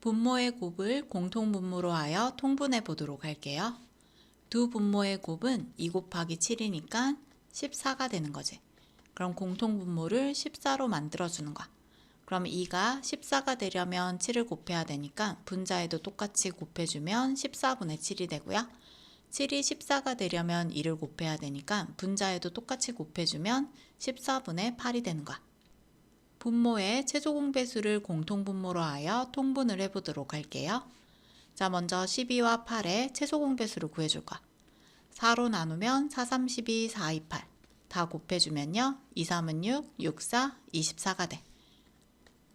분모의 곱을 공통분모로 하여 통분해 보도록 할게요. 두 분모의 곱은 2 곱하기 7이니까 14가 되는 거지. 그럼 공통분모를 14로 만들어주는 거야. 그럼 2가 14가 되려면 7을 곱해야 되니까 분자에도 똑같이 곱해주면 14분의 7이 되고요. 7이 14가 되려면 2를 곱해야 되니까 분자에도 똑같이 곱해주면 14분의 8이 되는 거야. 분모의 최소공배수를 공통분모로 하여 통분을 해보도록 할게요. 자, 먼저 12와 8의 최소공배수를 구해줄 거야. 4로 나누면 4, 3, 12, 4, 2, 8. 다 곱해주면요. 2, 3은 6, 6, 4, 24가 돼.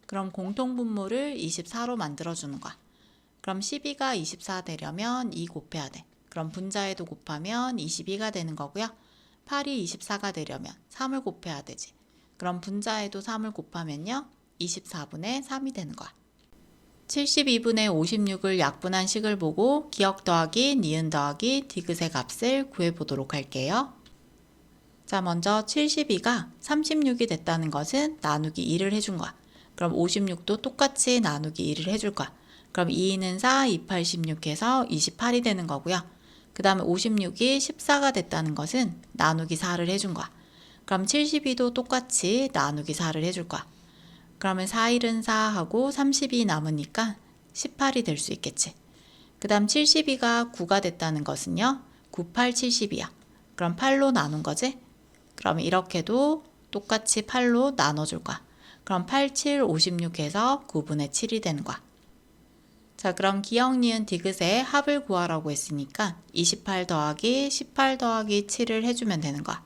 그럼 공통분모를 24로 만들어주는 거야. 그럼 12가 24 되려면 2 곱해야 돼. 그럼 분자에도 곱하면 22가 되는 거고요. 8이 24가 되려면 3을 곱해야 되지. 그럼 분자에도 3을 곱하면요. 24분의 3이 되는 거야. 72분의 56을 약분한 식을 보고 기억 더하기, 니은 더하기, 디귿의 값을 구해보도록 할게요. 자, 먼저 72가 36이 됐다는 것은 나누기 2를 해준 거야. 그럼 56도 똑같이 나누기 2를 해줄 거야. 그럼 2는 4, 2, 8, 16 해서 28이 되는 거고요. 그 다음에 56이 14가 됐다는 것은 나누기 4를 해준 거야. 그럼 72도 똑같이 나누기 4를 해줄 거야. 그러면 4, 1은 4 하고 30이 남으니까 18이 될 수 있겠지. 그 다음 72가 9가 됐다는 것은요. 9, 8, 70이야. 그럼 8로 나눈 거지? 그럼 이렇게도 똑같이 8로 나눠줄 거야. 그럼 8, 7, 56 해서 9분의 7이 되는 거야. 자, 그럼 기억, 니은, 디귿의 합을 구하라고 했으니까 28 더하기 18 더하기 7을 해주면 되는 거야.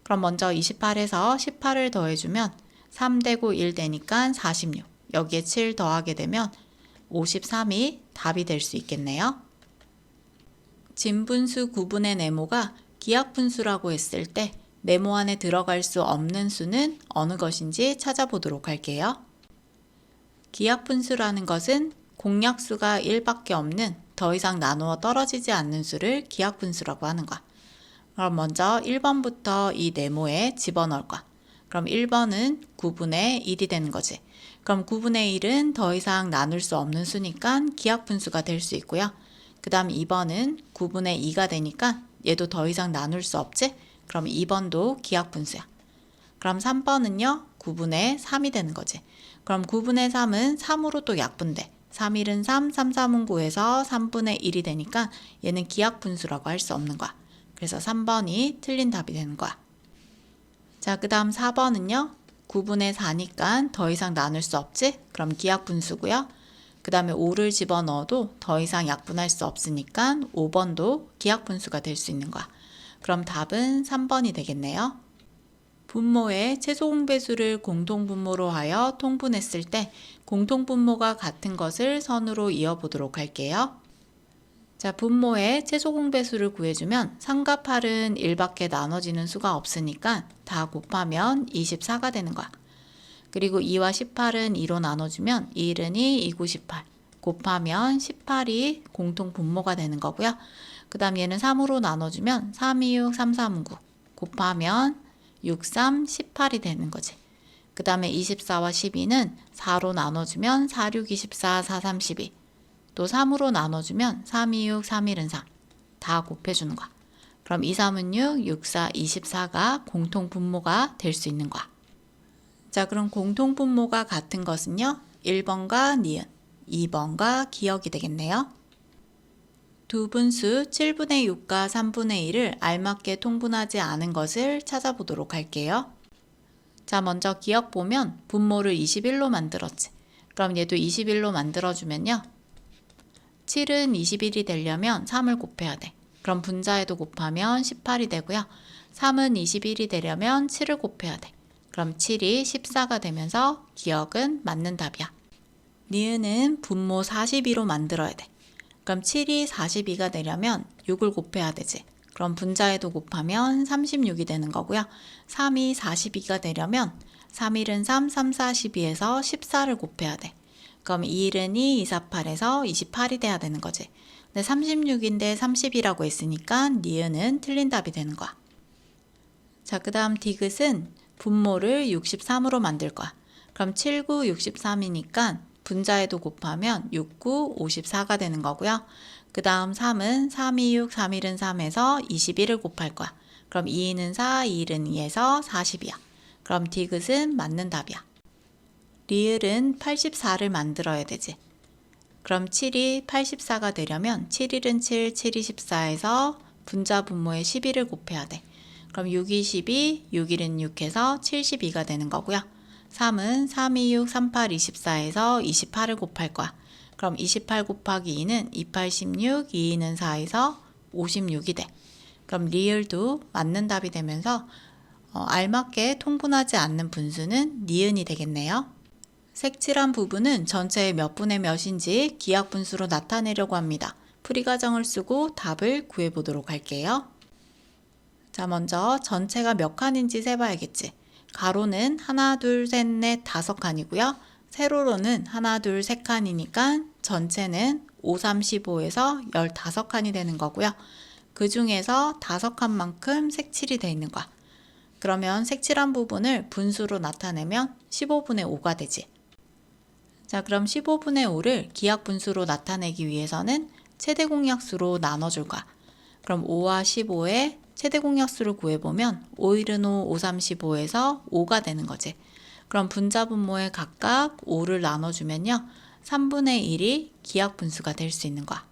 그럼 먼저 28에서 18을 더해주면 3 되고 1 되니까 46. 여기에 7 더하게 되면 53이 답이 될 수 있겠네요. 진분수 구분의 네모가 기하분수라고 했을 때 네모 안에 들어갈 수 없는 수는 어느 것인지 찾아보도록 할게요. 기하분수라는 것은 공약수가 1밖에 없는 더 이상 나누어 떨어지지 않는 수를 기하분수라고 하는 거야. 그럼 먼저 1번부터 이 네모에 집어넣을 거야. 그럼 1번은 9분의 1이 되는 거지. 그럼 9분의 1은 더 이상 나눌 수 없는 수니까 기하분수가 될 수 있고요. 그 다음 2번은 9분의 2가 되니까 얘도 더 이상 나눌 수 없지? 그럼 2번도 기하분수야. 그럼 3번은요. 9분의 3이 되는 거지. 그럼 9분의 3은 3으로 또 약분돼. 3, 1은 3, 3, 3은 9에서 3분의 1이 되니까 얘는 기하분수라고 할 수 없는 거야. 그래서 3번이 틀린 답이 되는 거야. 자, 그 다음 4번은요. 9분의 4니까 더 이상 나눌 수 없지? 그럼 기하분수고요. 그 다음에 5를 집어넣어도 더 이상 약분할 수 없으니까 5번도 기하분수가 될 수 있는 거야. 그럼 답은 3번이 되겠네요. 분모의 최소공배수를 공통분모로 하여 통분했을 때 공통분모가 같은 것을 선으로 이어보도록 할게요. 자, 분모의 최소공배수를 구해주면 3과 8은 1밖에 나눠지는 수가 없으니까 다 곱하면 24가 되는 거야. 그리고 2와 18은 2로 나눠주면 1은 2, 2, 9, 18 곱하면 18이 공통분모가 되는 거고요. 그 다음 얘는 3으로 나눠주면 3, 2, 6, 3, 3, 9 곱하면 6, 3, 18이 되는 거지. 그 다음에 24와 12는 4로 나눠주면 4, 6, 24, 4, 3, 12 또 3으로 나눠주면 3, 2, 6, 3, 1은 3. 다 곱해주는 거야. 그럼 2, 3은 6, 6, 4, 24가 공통분모가 될 수 있는 거야. 자, 그럼 공통분모가 같은 것은요. 1번과 니은, 2번과 기억이 되겠네요. 두 분수 7분의 6과 3분의 1을 알맞게 통분하지 않은 것을 찾아보도록 할게요. 자, 먼저 기억 보면 분모를 21로 만들었지. 그럼 얘도 21로 만들어주면요. 7은 21이 되려면 3을 곱해야 돼. 그럼 분자에도 곱하면 18이 되고요. 3은 21이 되려면 7을 곱해야 돼. 그럼 7이 14가 되면서 기억은 맞는 답이야. 니은은 분모 42로 만들어야 돼. 그럼 7이 42가 되려면 6을 곱해야 되지. 그럼 분자에도 곱하면 36이 되는 거고요. 3이 42가 되려면 3, 1은 3, 3, 4, 12에서 14를 곱해야 돼. 그럼 2, 1은 2, 2, 4, 8에서 28이 돼야 되는 거지. 근데 36인데 30이라고 했으니까 니은은 틀린 답이 되는 거야. 자, 그 다음 디귿은 분모를 63으로 만들 거야. 그럼 7, 9, 63이니까 분자에도 곱하면 6, 9, 54가 되는 거고요. 그 다음 3은 3, 2, 6, 3, 1은 3에서 21을 곱할 거야. 그럼 2는 4, 2는 2에서 40이야. 그럼 디귿은 맞는 답이야. 리을은 84를 만들어야 되지. 그럼 7이 84가 되려면 7일은 7, 7이 14에서 분자 분모에 12를 곱해야 돼. 그럼 6이 12, 6일은 6해서 72가 되는 거고요. 3은 3, 2, 6, 3, 8, 24에서 28을 곱할 거야. 그럼 28 곱하기 2는 28, 16, 2는 4에서 56이 돼. 그럼 리을도 맞는 답이 되면서 알맞게 통분하지 않는 분수는 니은이 되겠네요. 색칠한 부분은 전체의 몇 분의 몇인지 기하분수로 나타내려고 합니다. 풀이 과정을 쓰고 답을 구해보도록 할게요. 자, 먼저 전체가 몇 칸인지 세봐야겠지. 가로는 하나, 둘, 셋, 넷, 5칸이고요. 세로로는 하나, 둘, 세 칸이니까 전체는 5, 3, 15에서 15칸이 되는 거고요. 그 중에서 5칸만큼 색칠이 되어 있는 거야. 그러면 색칠한 부분을 분수로 나타내면 15분의 5가 되지. 자, 그럼 15분의 5를 기하분수로 나타내기 위해서는 최대공약수로 나눠줄 거야. 그럼 5와 15의 최대공약수를 구해보면 5일은 5, 5, 3, 15에서 5가 되는 거지. 그럼 분자 분모에 각각 5를 나눠주면요. 3분의 1이 기하분수가 될 수 있는 거야.